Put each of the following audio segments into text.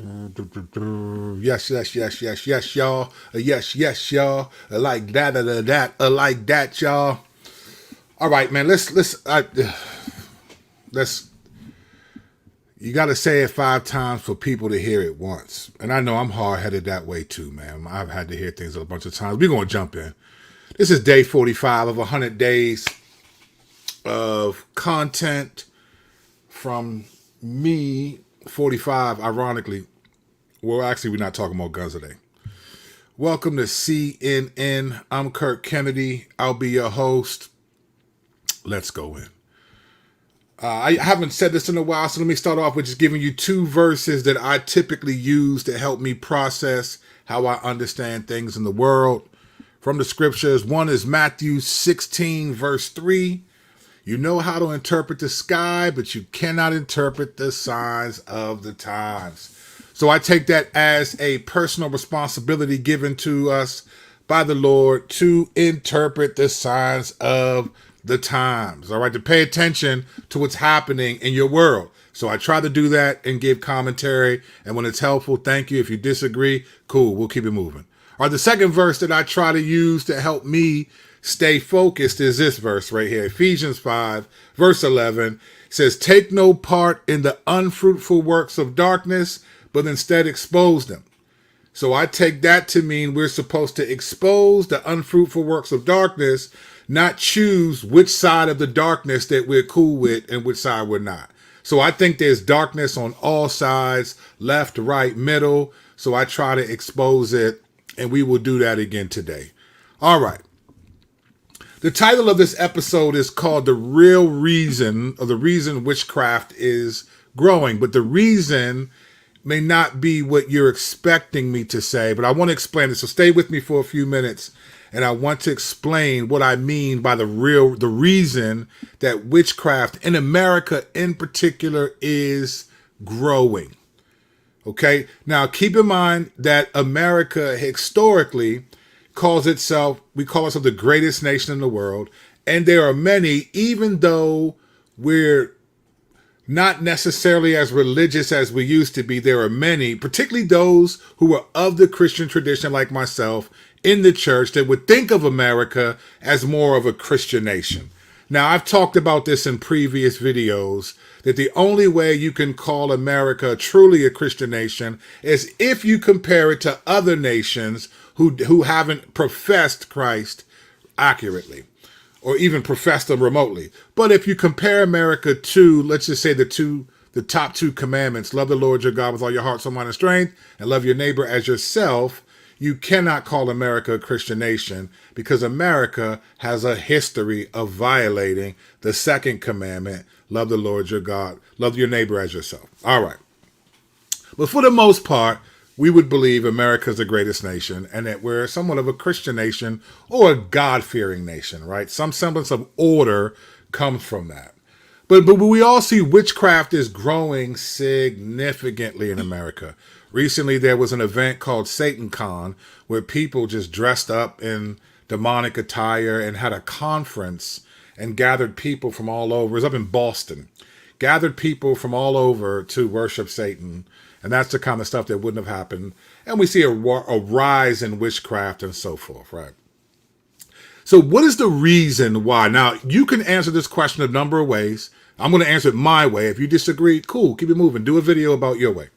Yes, yes, yes, yes, yes, y'all. Yes, yes, y'all. Like that, like that, y'all. All right, man. Let's. You got to say it 5 times for people to hear it once. And I know I'm hard headed that way too, man. I've had to hear things a bunch of times. We're gonna jump in. This is day 45 of 100 days of content from me. 45, ironically. Well, actually, we're not talking about guns today. Welcome to CNN. I'm Kirk Kennedy. I'll be your host. Let's go in. I haven't said this in a while, so let me start off with just giving you 2 verses that I typically use to help me process how I understand things in the world from the scriptures. One is Matthew 16, verse 3. You know how to interpret the sky, but you cannot interpret the signs of the times. So I take that as a personal responsibility given to us by the Lord to interpret the signs of the times. All right, to pay attention to what's happening in your world. So I try to do that and give commentary. And when it's helpful, thank you. If you disagree, cool, we'll keep it moving. All right, the second verse that I try to use to help me stay focused is this verse right here. Ephesians 5, verse 11 says, take no part in the unfruitful works of darkness, but instead expose them. So I take that to mean we're supposed to expose the unfruitful works of darkness, not choose which side of the darkness that we're cool with and which side we're not. So I think there's darkness on all sides, left, right, middle. So I try to expose it, and we will do that again today. All right. The title of this episode is called The Real Reason, or the reason witchcraft is growing. But the reason may not be what you're expecting me to say, but I want to explain it. So stay with me for a few minutes, and I want to explain what I mean by the reason that witchcraft in America in particular is growing. Okay. Now keep in mind that America historically we call ourselves the greatest nation in the world. And there are many, even though we're not necessarily as religious as we used to be, there are many, particularly those who are of the Christian tradition like myself in the church, that would think of America as more of a Christian nation. Now, I've talked about this in previous videos, that the only way you can call America truly a Christian nation is if you compare it to other nations who haven't professed Christ accurately, or even profess them remotely. But if you compare America to, let's just say the top 2 commandments, love the Lord your God with all your heart, soul, mind, and strength, and love your neighbor as yourself, you cannot call America a Christian nation, because America has a history of violating the 2nd commandment, love the Lord your God, love your neighbor as yourself. All right. But for the most part, we would believe America is the greatest nation, and that we're somewhat of a Christian nation or a God-fearing nation, right? Some semblance of order comes from that. But we all see witchcraft is growing significantly in America. Recently, there was an event called Satan Con, where people just dressed up in demonic attire and had a conference and gathered people from all over. It was up in Boston. Gathered people from all over to worship Satan. And that's the kind of stuff that wouldn't have happened. And we see a rise in witchcraft and so forth, right? So what is the reason why? Now, you can answer this question a number of ways. I'm going to answer it my way. If you disagree, cool, keep it moving. Do a video about your way.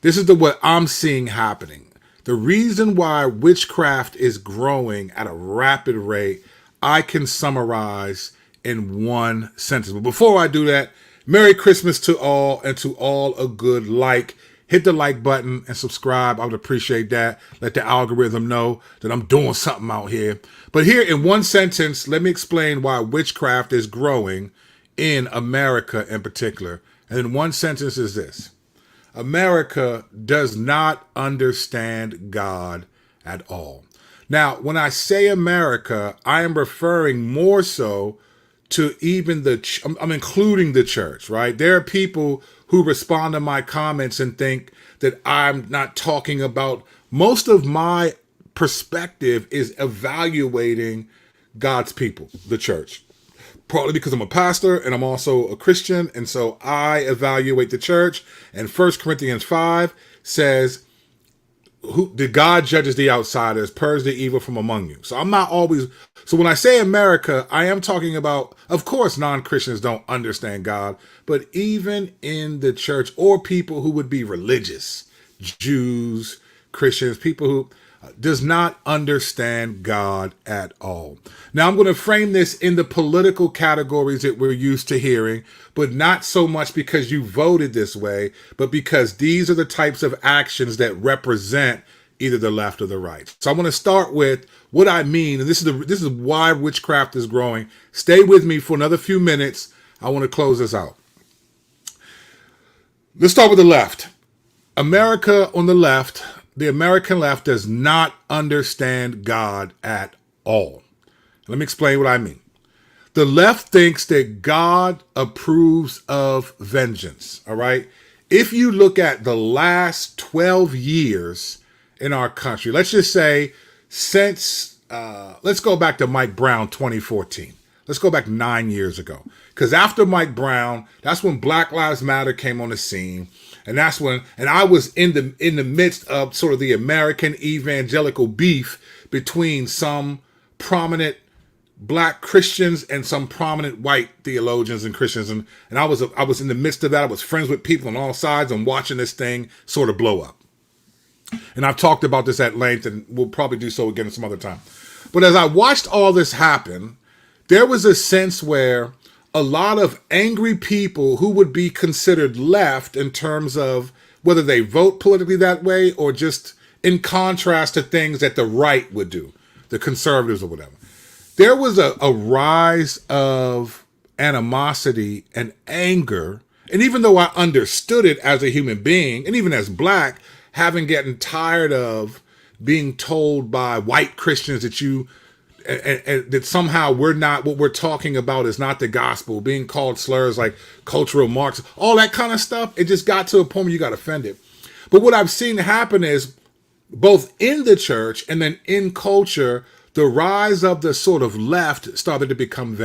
This is what I'm seeing happening. The reason why witchcraft is growing at a rapid rate, I can summarize in one sentence. But before I do that, Merry Christmas to all, and to all a good like. Hit the like button and subscribe. I would appreciate that. Let the algorithm know that I'm doing something out here. But here in one sentence, let me explain why witchcraft is growing in America in particular. And in one sentence is this: America does not understand God at all. Now, when I say America, I am referring more so to even I'm including the church, right? There are people who respond to my comments and think that I'm not talking about, most of my perspective is evaluating God's people, the church. partly because I'm a pastor and I'm also a Christian. And so I evaluate the church. And 1 Corinthians 5 says, the God judges the outsiders, purge the evil from among you. So I'm not always, so when I say America, I am talking about, of course, non-Christians don't understand God, but even in the church, or people who would be religious, Jews, Christians, people who does not understand God at all. Now I'm going to frame this in the political categories that we're used to hearing, but not so much because you voted this way, but because these are the types of actions that represent either the left or the right. So I'm going to start with what I mean, and this is why witchcraft is growing. Stay with me for another few minutes. I want to close this out. Let's start with the left. America on the left, the American left does not understand God at all. Let me explain what I mean. The left thinks that God approves of vengeance, all right? If you look at the last 12 years in our country, let's just say since, let's go back to Mike Brown 2014. Let's go back 9 years ago. Because after Mike Brown, that's when Black Lives Matter came on the scene. And that's when, and I was in the midst of sort of the American evangelical beef between some prominent Black Christians and some prominent white theologians and Christians. And I was in the midst of that. I was friends with people on all sides and watching this thing sort of blow up. And I've talked about this at length, and we'll probably do so again some other time. But as I watched all this happen, there was a sense where a lot of angry people who would be considered left in terms of whether they vote politically that way or just in contrast to things that the right would do, the conservatives or whatever. There was a rise of animosity and anger. And even though I understood it as a human being, and even as Black, having gotten tired of being told by white Christians that and that somehow we're not, what we're talking about is not the gospel, being called slurs like cultural Marxism, all that kind of stuff. It just got to a point where you got offended. But what I've seen happen is both in the church and then in culture, the rise of the sort of left started to become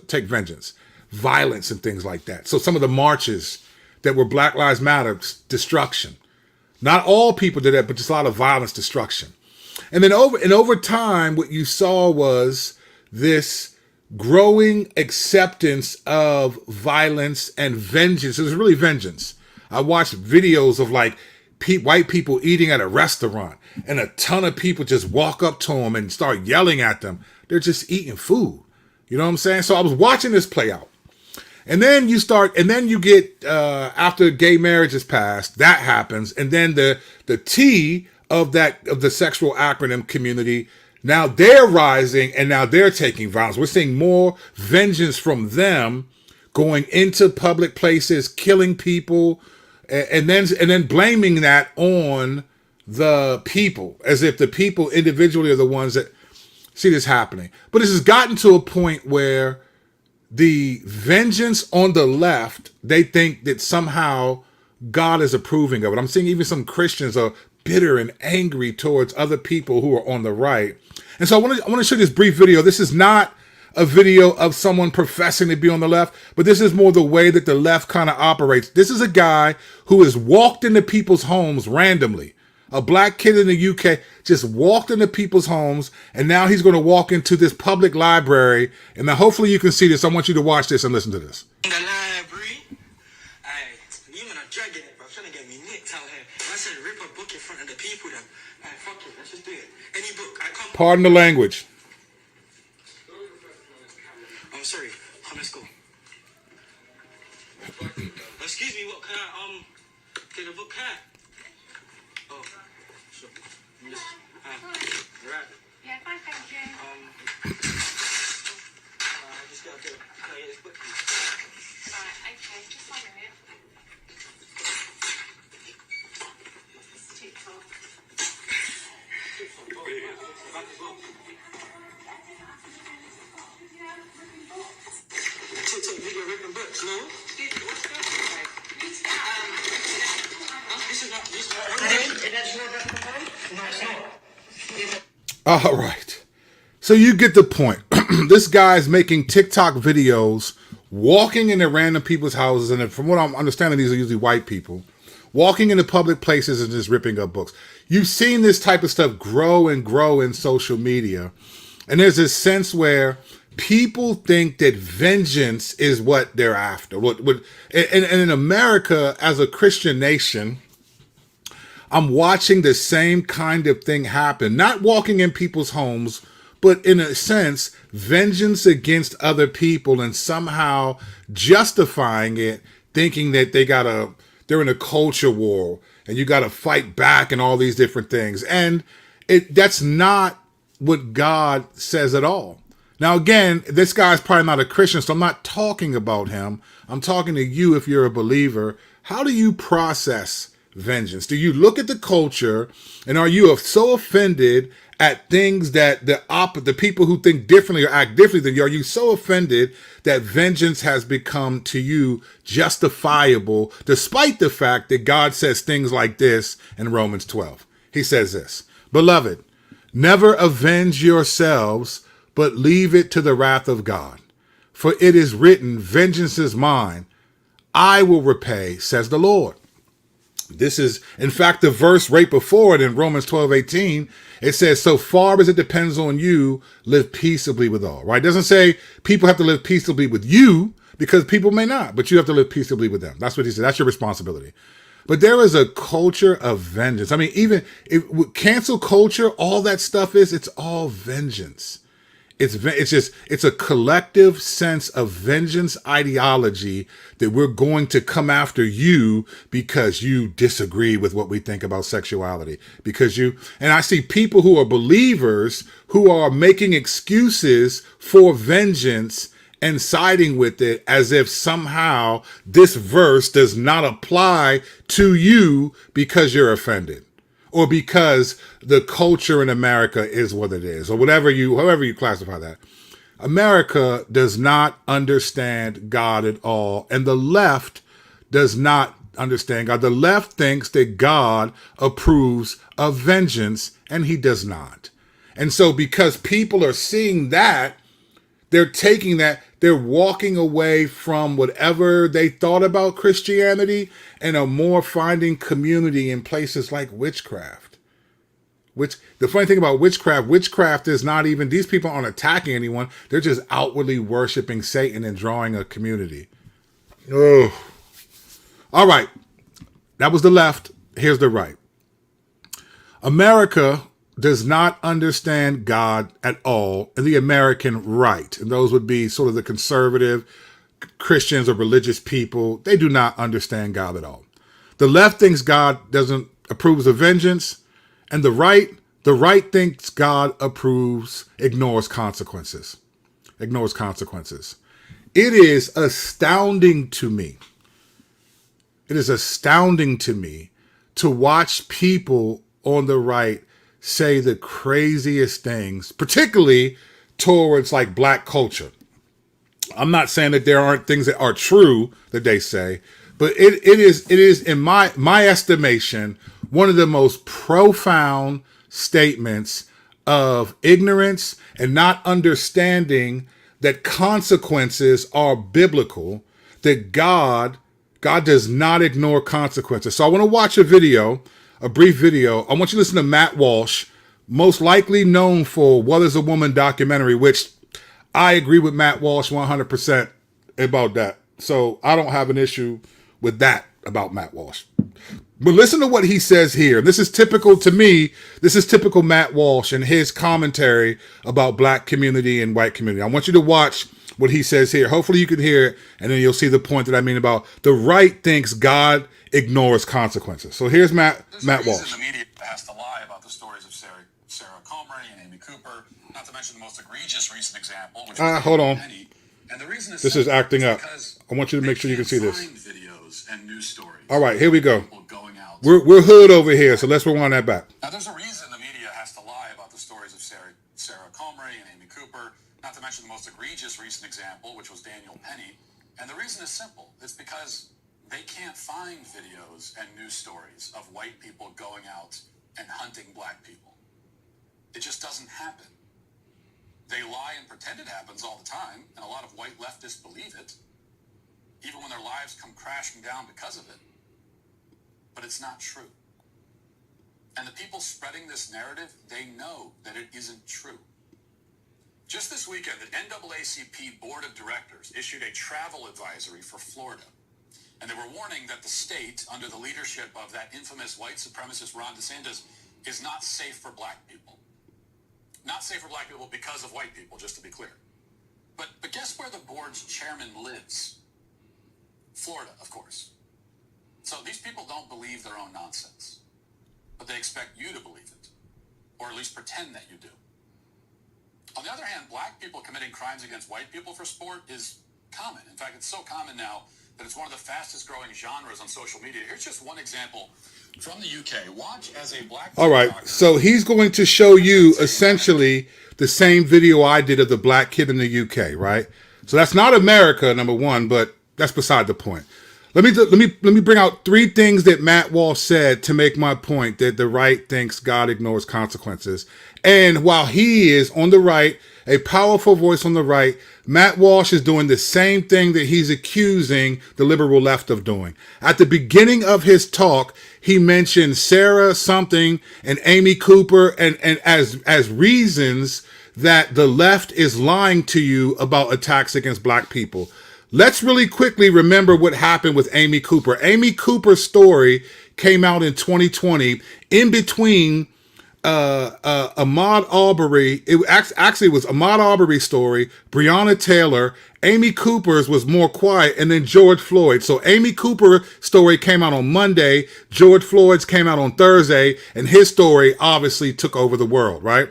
take vengeance, violence and things like that. So some of the marches that were Black Lives Matter, destruction. Not all people did that, but just a lot of violence, destruction. And then over time, what you saw was this growing acceptance of violence and vengeance. It was really vengeance. I watched videos of like white people eating at a restaurant, and a ton of people just walk up to them and start yelling at them. They're just eating food. You know what I'm saying? So I was watching this play out. And then you get, after gay marriage is passed, that happens. And then the T of the sexual acronym community, now they're rising and now they're taking violence. We're seeing more vengeance from them going into public places, killing people, and then blaming that on the people, as if the people individually are the ones that see this happening. But this has gotten to a point where the vengeance on the left, they think that somehow God is approving of it. I'm seeing even some Christians are bitter and angry towards other people who are on the right. And so I want to show you this brief video. This is not a video of someone professing to be on the left, but this is more the way that the left kind of operates. This is a guy who has walked into people's homes randomly. A Black kid in the UK just walked into people's homes, and now he's going to walk into this public library. And now hopefully you can see this. I want you to watch this and listen to this. In the library, you man are dragging it, bro. Trying to get me nicked out here. I said rip a book in front of the people then. Fuck it, let's just do it. Any book, I come. Pardon the language. I'm sorry. Let's go. Excuse me, what can I get a book here? Oh, sure. Right. Yeah, fine, thank you. Just got to can I get this book, please? Right, okay, just 1 minute. It's too tall. TikTok video ripping books, no? What's that? This is not. All right. So you get the point. this guy's making TikTok videos, walking into random people's houses, and from what I'm understanding, these are usually white people, walking into public places and just ripping up books. You've seen this type of stuff grow and grow in social media, and there's this sense where people think that vengeance is what they're after. And in America, as a Christian nation, I'm watching the same kind of thing happen, not walking in people's homes, but in a sense, vengeance against other people and somehow justifying it, thinking that they're in a culture war and you got to fight back and all these different things. And that's not what God says at all. Now, again, this guy's probably not a Christian, so I'm not talking about him. I'm talking to you if you're a believer. How do you process vengeance? Do you look at the culture and are you so offended at things that the people who think differently or act differently than you, are you so offended that vengeance has become to you justifiable, despite the fact that God says things like this in Romans 12? He says this, "Beloved, never avenge yourselves, but leave it to the wrath of God. For it is written, vengeance is mine, I will repay, says the Lord." This is, in fact, the verse right before it in Romans 12:18. It says, "So far as it depends on you, live peaceably with all." Right? It doesn't say people have to live peaceably with you, because people may not, but you have to live peaceably with them. That's what he said. That's your responsibility. But there is a culture of vengeance. I mean, even cancel culture, all that stuff it's all vengeance. It's a collective sense of vengeance ideology that we're going to come after you because you disagree with what we think about sexuality. And I see people who are believers who are making excuses for vengeance and siding with it as if somehow this verse does not apply to you because you're offended, or because the culture in America is what it is, or however you classify that. America does not understand God at all, and the left does not understand God. The left thinks that God approves of vengeance, and he does not. And so because people are seeing that, they're taking that, they're walking away from whatever they thought about Christianity and are more finding community in places like witchcraft. Which, the funny thing about witchcraft is not even, these people aren't attacking anyone. They're just outwardly worshiping Satan and drawing a community. Oh. All right. That was the left. Here's the right. America does not understand God at all, and the American right. And those would be sort of the conservative Christians or religious people. They do not understand God at all. The left thinks God doesn't approves of vengeance, and the right thinks God ignores consequences. Ignores consequences. It is astounding to me. It is astounding to me to watch people on the right say the craziest things, particularly towards like black culture. I'm not saying that there aren't things that are true that they say, but it is in my estimation, one of the most profound statements of ignorance and not understanding that consequences are biblical, that God does not ignore consequences. So I want to watch a brief video. I want you to listen to Matt Walsh, most likely known for What is a Woman documentary, which I agree with Matt Walsh 100% about that. So I don't have an issue with that about Matt Walsh. But listen to what he says here. This is typical to me. This is typical Matt Walsh and his commentary about black community and white community. I want you to watch what he says here. Hopefully you can hear it, and then you'll see the point that I mean about the right thinks God ignores consequences. So here's Matt Walsh. The media has to lie about the stories of Sarah Comrie and Amy Cooper, not to mention the most egregious recent example, which hold on. Penny. And the reason This is acting up. I want you to make sure you can see this. Videos and news stories. All right, here we go. Going out. We're hood over here, so let's rewind that back. Now, there's a reason the media has to lie about the stories of Sarah Comrie and Amy Cooper, not to mention the most egregious recent example, which was Daniel Penny. And the reason is simple. It's because they can't find videos and news stories of white people going out and hunting black people. It just doesn't happen. They lie and pretend it happens all the time, and a lot of white leftists believe it, even when their lives come crashing down because of it. But it's not true. And the people spreading this narrative, they know that it isn't true. Just this weekend, the NAACP Board of Directors issued a travel advisory for Florida. And they were warning that the state, under the leadership of that infamous white supremacist Ron DeSantis, is not safe for black people. Not safe for black people because of white people, just to be clear. But guess where the board's chairman lives? Florida, of course. So these people don't believe their own nonsense. But they expect you to believe it. Or at least pretend that you do. On the other hand, black people committing crimes against white people for sport is common. In fact, it's so common now that it's one of the fastest growing genres on social media. Here's just one example from the UK. Watch as a black... All right, so he's going to show you essentially the same video I did of the black kid in the UK, right? So that's not America, number one, but that's beside the point. Let me bring out 3 things that Matt Walsh said to make my point that the right thinks God ignores consequences. And while he is on the right, a powerful voice on the right, Matt Walsh is doing the same thing that he's accusing the liberal left of doing. At the beginning of his talk, he mentioned Sarah something and Amy Cooper and as reasons that the left is lying to you about attacks against black people. Let's really quickly remember what happened with Amy Cooper. Amy Cooper's story came out in 2020 in between Ahmaud Arbery. It actually was Ahmaud Arbery's story, Breonna Taylor. Amy Cooper's was more quiet, and then George Floyd. So Amy Cooper's story came out on Monday. George Floyd's came out on Thursday, and his story obviously took over the world, right?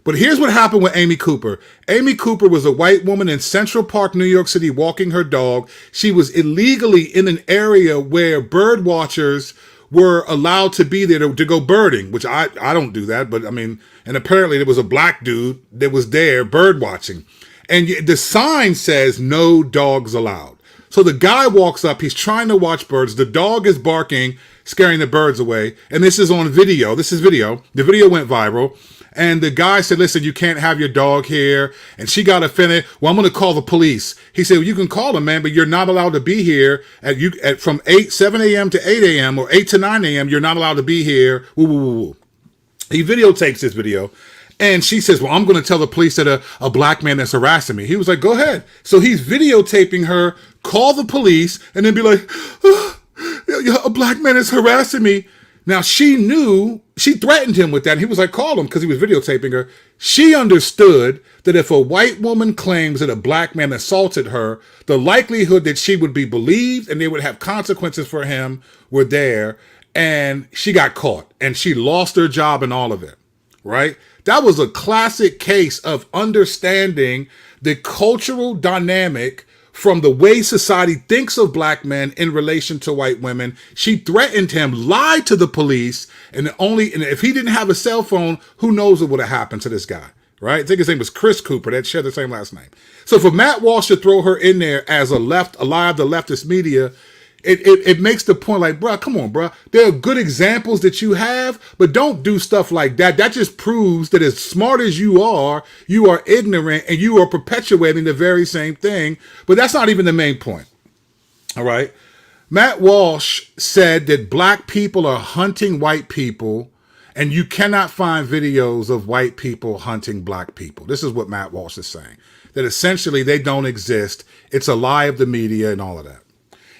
But here's what happened with Amy Cooper. Amy Cooper was a white woman in Central Park, New York City, walking her dog. She was illegally in an area where bird watchers were allowed to be there to go birding, which I don't do that, but I mean, and apparently there was a black dude that was there bird watching. And the sign says no dogs allowed. So the guy walks up, he's trying to watch birds. The dog is barking, scaring the birds away. And this is on video. This is video. The video went viral. And the guy said, listen, you can't have your dog here. And she got offended. Well, I'm going to call the police. He said, well, you can call them, man, but you're not allowed to be here from 7 a.m. to 8 a.m. or 8 to 9 a.m. You're not allowed to be here. Woo, woo, woo, woo. He videotapes this video. And she says, well, I'm going to tell the police that a black man is harassing me. He was like, go ahead. So he's videotaping her, call the police, and then be like, a black man is harassing me. Now, she knew, she threatened him with that. And he was like, call him, because he was videotaping her. She understood that if a white woman claims that a black man assaulted her, the likelihood that she would be believed and they would have consequences for him were there. And she got caught and she lost her job and all of it, right? That was a classic case of understanding the cultural dynamic from the way society thinks of black men in relation to white women. She threatened him, lied to the police, and if he didn't have a cell phone, who knows what would have happened to this guy, right? I think his name was Chris Cooper. That shared the same last name. So for Matt Walsh to throw her in there as a lie of the leftist media, it makes the point like, bruh, come on, bruh. There are good examples that you have, but don't do stuff like that. That just proves that as smart as you are ignorant and you are perpetuating the very same thing. But that's not even the main point. All right. Matt Walsh said that black people are hunting white people, and you cannot find videos of white people hunting black people. This is what Matt Walsh is saying, that essentially they don't exist. It's a lie of the media and all of that.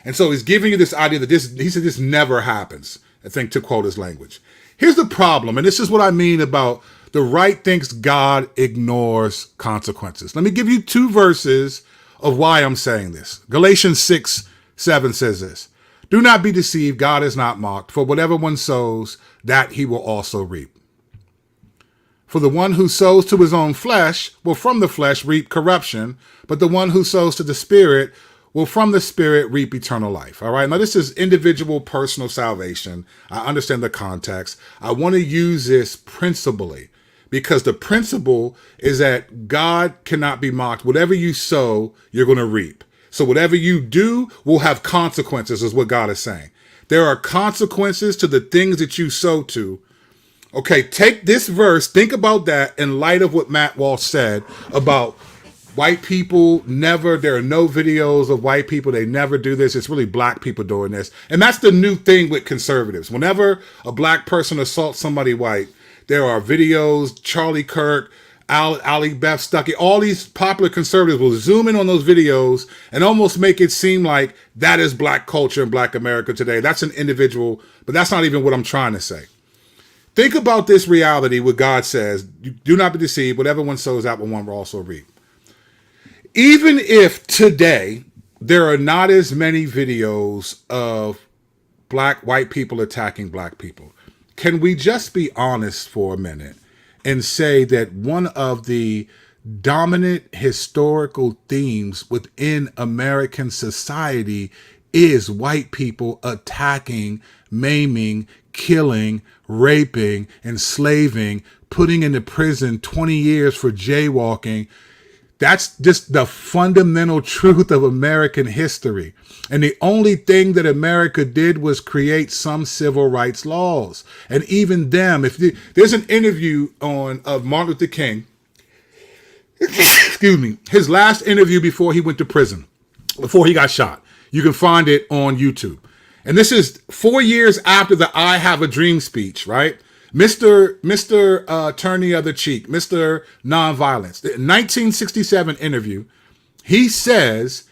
And so he's giving you this idea that he said this never happens, I think, to quote his language. Here's the problem, and this is what I mean about the right thinks God ignores consequences. Let me give you 2 verses of why I'm saying this. Galatians 6:7 says this: do not be deceived, God is not mocked, for whatever one sows, that he will also reap. For the one who sows to his own flesh will from the flesh reap corruption, but the one who sows to the Spirit will from the Spirit reap eternal life. All right. Now, this is individual personal salvation. I understand the context. I want to use this principally because the principle is that God cannot be mocked. Whatever you sow, you're going to reap. So whatever you do will have consequences, is what God is saying. There are consequences to the things that you sow to. Okay, take this verse, think about that in light of what Matt Walsh said about white people never, there are no videos of white people, they never do this. It's really black people doing this. And that's the new thing with conservatives. Whenever a black person assaults somebody white, there are videos, Charlie Kirk, Ali Beth Stuckey, all these popular conservatives will zoom in on those videos and almost make it seem like that is black culture in black America today. That's an individual, but that's not even what I'm trying to say. Think about this reality, what God says, do not be deceived, whatever one sows out will one will also reap. Even if today there are not as many videos of white people attacking black people, can we just be honest for a minute and say that one of the dominant historical themes within American society is white people attacking, maiming, killing, raping, enslaving, putting into prison 20 years for jaywalking? That's just the fundamental truth of American history. And the only thing that America did was create some civil rights laws. And even them, there's an interview of Martin Luther King, excuse me, his last interview before he went to prison, before he got shot. You can find it on YouTube. And this is 4 years after the I Have a Dream speech, right? Mr. Turn the Other Cheek, Mr. Nonviolence. The 1967 interview, he says,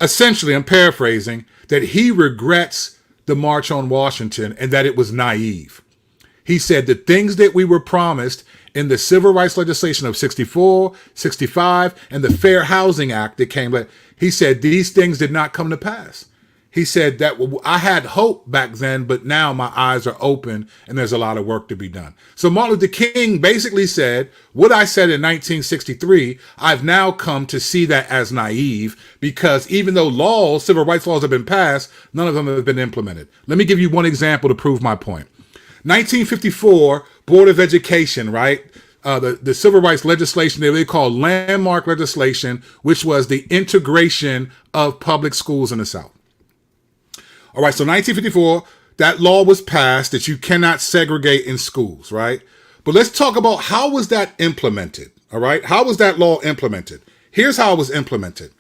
essentially, I'm paraphrasing, that he regrets the March on Washington and that it was naive. He said the things that we were promised in the civil rights legislation of 64, 65, and the Fair Housing Act that came, he said these things did not come to pass. He said that I had hope back then, but now my eyes are open and there's a lot of work to be done. So Martin Luther King basically said, what I said in 1963, I've now come to see that as naive because even though civil rights laws have been passed, none of them have been implemented. Let me give you one example to prove my point. 1954, Board of Education, right? The civil rights legislation they called landmark legislation, which was the integration of public schools in the South. All right, so 1954, that law was passed that you cannot segregate in schools, right? But let's talk about how was that implemented, all right? How was that law implemented? Here's how it was implemented.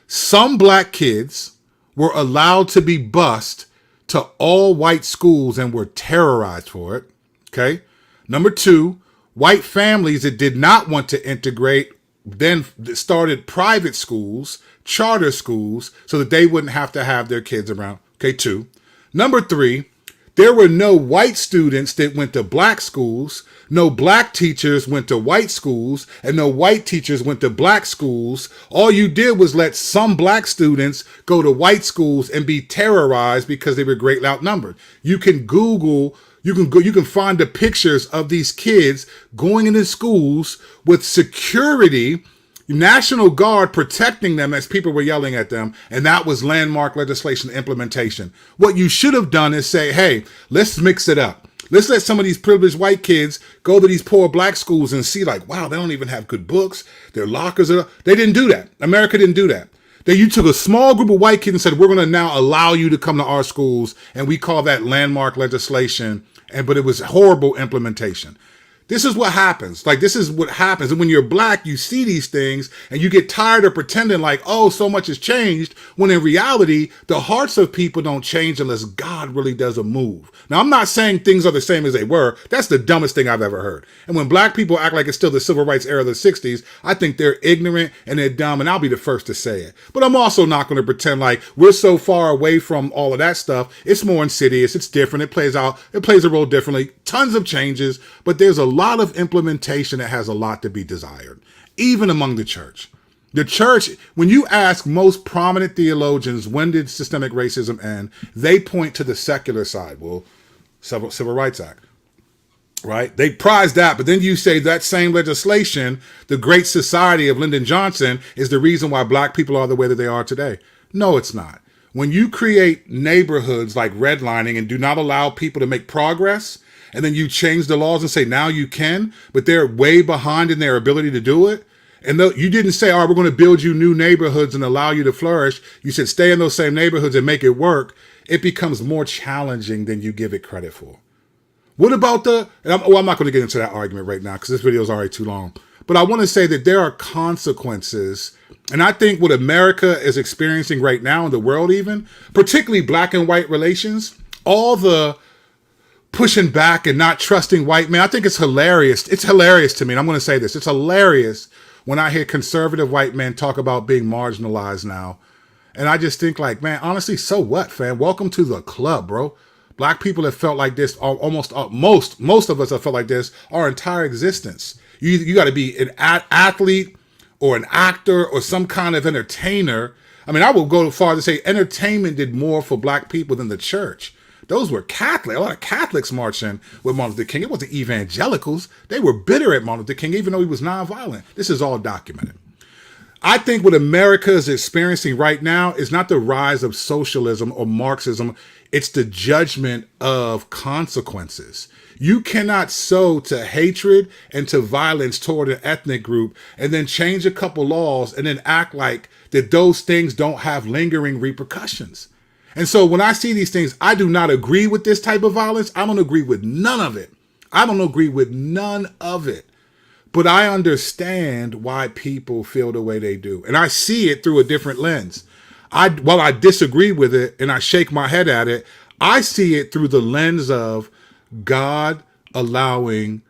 Some black kids were allowed to be bused to all white schools and were terrorized for it, okay? Number two, white families that did not want to integrate then started private schools, charter schools, so that they wouldn't have to have their kids around. Okay, two. Number three, there were no white students that went to black schools, no black teachers went to white schools, and no white teachers went to black schools. All you did was let some black students go to white schools and be terrorized because they were greatly outnumbered. You can Google, you can find the pictures of these kids going into schools with security, National Guard protecting them as people were yelling at them, and that was landmark legislation implementation. What you should have done is say, hey, let's mix it up. Let's let some of these privileged white kids go to these poor black schools and see like, wow, they don't even have good books. Their lockers are... They didn't do that. America didn't do that. You took a small group of white kids and said, we're going to now allow you to come to our schools, and we call that landmark legislation, but it was horrible implementation. This is what happens. Like, this is what happens. And when you're black, you see these things and you get tired of pretending like, oh, so much has changed, when in reality, the hearts of people don't change unless God really does a move. Now, I'm not saying things are the same as they were. That's the dumbest thing I've ever heard. And when black people act like it's still the civil rights era of the 60s, I think they're ignorant and they're dumb, and I'll be the first to say it. But I'm also not going to pretend like we're so far away from all of that stuff. It's more insidious. It's different. It plays a role differently. Tons of changes, but there's a lot of implementation that has a lot to be desired, even among the church. The church, when you ask most prominent theologians, when did systemic racism end? They point to the secular side. Well, Civil Rights Act, right? They prize that, but then you say that same legislation, the Great Society of Lyndon Johnson, is the reason why black people are the way that they are today. No, it's not. When you create neighborhoods like redlining and do not allow people to make progress, and then you change the laws and say, now you can, but they're way behind in their ability to do it. And you didn't say, all right, we're going to build you new neighborhoods and allow you to flourish. You said, stay in those same neighborhoods and make it work. It becomes more challenging than you give it credit for. What about I'm not going to get into that argument right now because this video is already too long. But I want to say that there are consequences. And I think what America is experiencing right now in the world even, particularly black and white relations, all the pushing back and not trusting white men, I think it's hilarious. It's hilarious to me. And I'm going to say this. It's hilarious when I hear conservative white men talk about being marginalized now. And I just think like, man, honestly, so what, fam? Welcome to the club, bro. Black people have felt like this most of us have felt like this our entire existence. You got to be an athlete or an actor or some kind of entertainer. I mean, I will go far to say entertainment did more for black people than the church. Those were Catholic. A lot of Catholics marching with Martin Luther King. It wasn't evangelicals. They were bitter at Martin Luther King, even though he was nonviolent. This is all documented. I think what America is experiencing right now is not the rise of socialism or Marxism. It's the judgment of consequences. You cannot sow to hatred and to violence toward an ethnic group and then change a couple laws and then act like that those things don't have lingering repercussions. And so when I see these things, I do not agree with this type of violence. I don't agree with none of it. I don't agree with none of it. But I understand why people feel the way they do. And I see it through a different lens. While I disagree with it and I shake my head at it, I see it through the lens of God allowing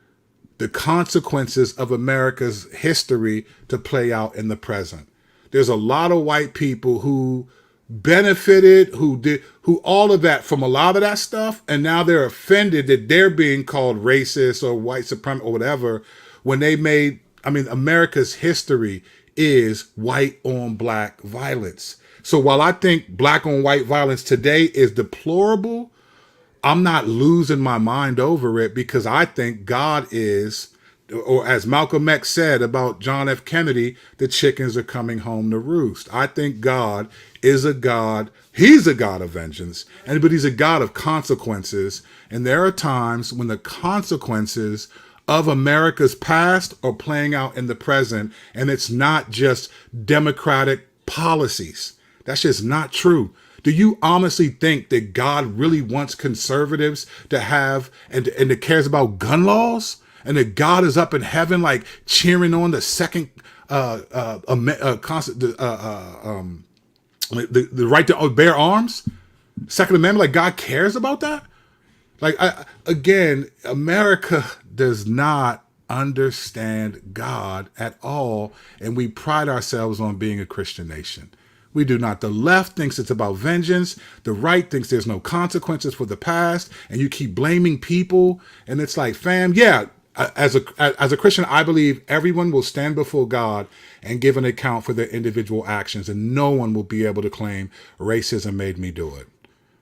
the consequences of America's history to play out in the present. There's a lot of white people who benefited, who all of that from a lot of that stuff. And now they're offended that they're being called racist or white supremacist or whatever when America's history is white on black violence. So while I think black on white violence today is deplorable, I'm not losing my mind over it because I think God is, or as Malcolm X said about John F. Kennedy, the chickens are coming home to roost. I think God is a God. He's a God of vengeance, but he's a God of consequences. And there are times when the consequences of America's past are playing out in the present. And it's not just democratic policies. That's just not true. Do you honestly think that God really wants conservatives to have and that cares about gun laws? And that God is up in heaven, like cheering on the second, the right to bear arms, Second Amendment? Like God cares about that? Like again, America does not understand God at all, and we pride ourselves on being a Christian nation. We do not. The left thinks it's about vengeance. The right thinks there's no consequences for the past, and you keep blaming people. And it's like, fam, yeah. As a Christian, I believe everyone will stand before God and give an account for their individual actions, and no one will be able to claim racism made me do it.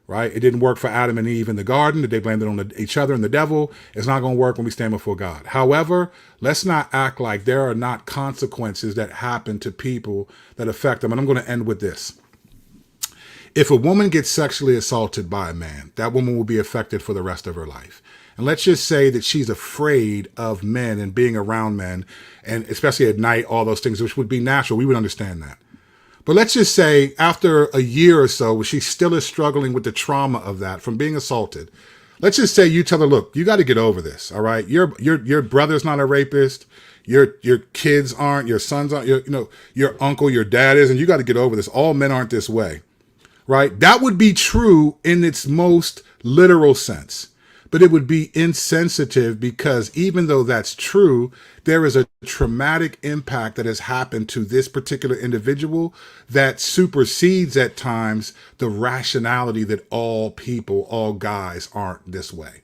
Right? It didn't work for Adam and Eve in the garden. They blamed it on each other and the devil. It's not going to work when we stand before God. However, let's not act like there are not consequences that happen to people that affect them. And I'm going to end with this. If a woman gets sexually assaulted by a man, that woman will be affected for the rest of her life. And let's just say that she's afraid of men and being around men, and especially at night, all those things, which would be natural. We would understand that. But let's just say after a year or so, she still is struggling with the trauma of that from being assaulted. Let's just say you tell her, look, you got to get over this. All right. Your brother's not a rapist. Your kids aren't, your sons aren't, your uncle, your dad is, and you got to get over this. All men aren't this way. Right. That would be true in its most literal sense. But it would be insensitive because even though that's true, there is a traumatic impact that has happened to this particular individual that supersedes at times the rationality that all people, all guys aren't this way.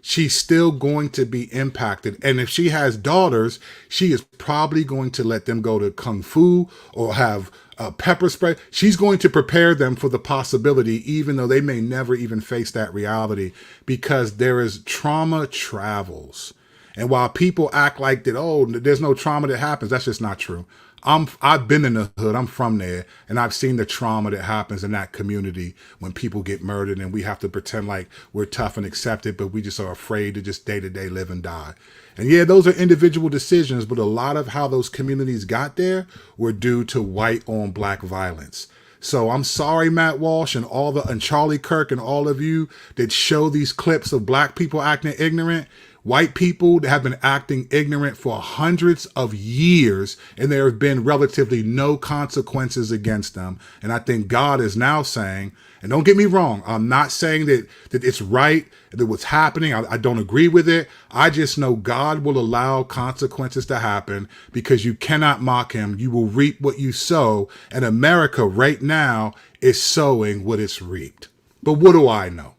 She's still going to be impacted. And if she has daughters, she is probably going to let them go to Kung Fu or have pepper spray. She's going to prepare them for the possibility, even though they may never even face that reality, because there is trauma travels. And while people act like that, oh, there's no trauma that happens, that's just not true. I've been in the hood. I'm from there, and I've seen the trauma that happens in that community when people get murdered, and we have to pretend like we're tough and accept it, but we just are afraid to just day to day live and die. And yeah, those are individual decisions, but a lot of how those communities got there were due to white on black violence. So I'm sorry, Matt Walsh and Charlie Kirk and all of you that show these clips of black people acting ignorant. White people that have been acting ignorant for hundreds of years, and there have been relatively no consequences against them. And I think God is now saying, and don't get me wrong, I'm not saying that it's right, that what's happening, I don't agree with it. I just know God will allow consequences to happen because you cannot mock him. You will reap what you sow. And America right now is sowing what it's reaped. But what do I know?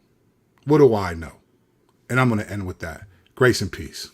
What do I know? And I'm going to end with that. Grace and peace.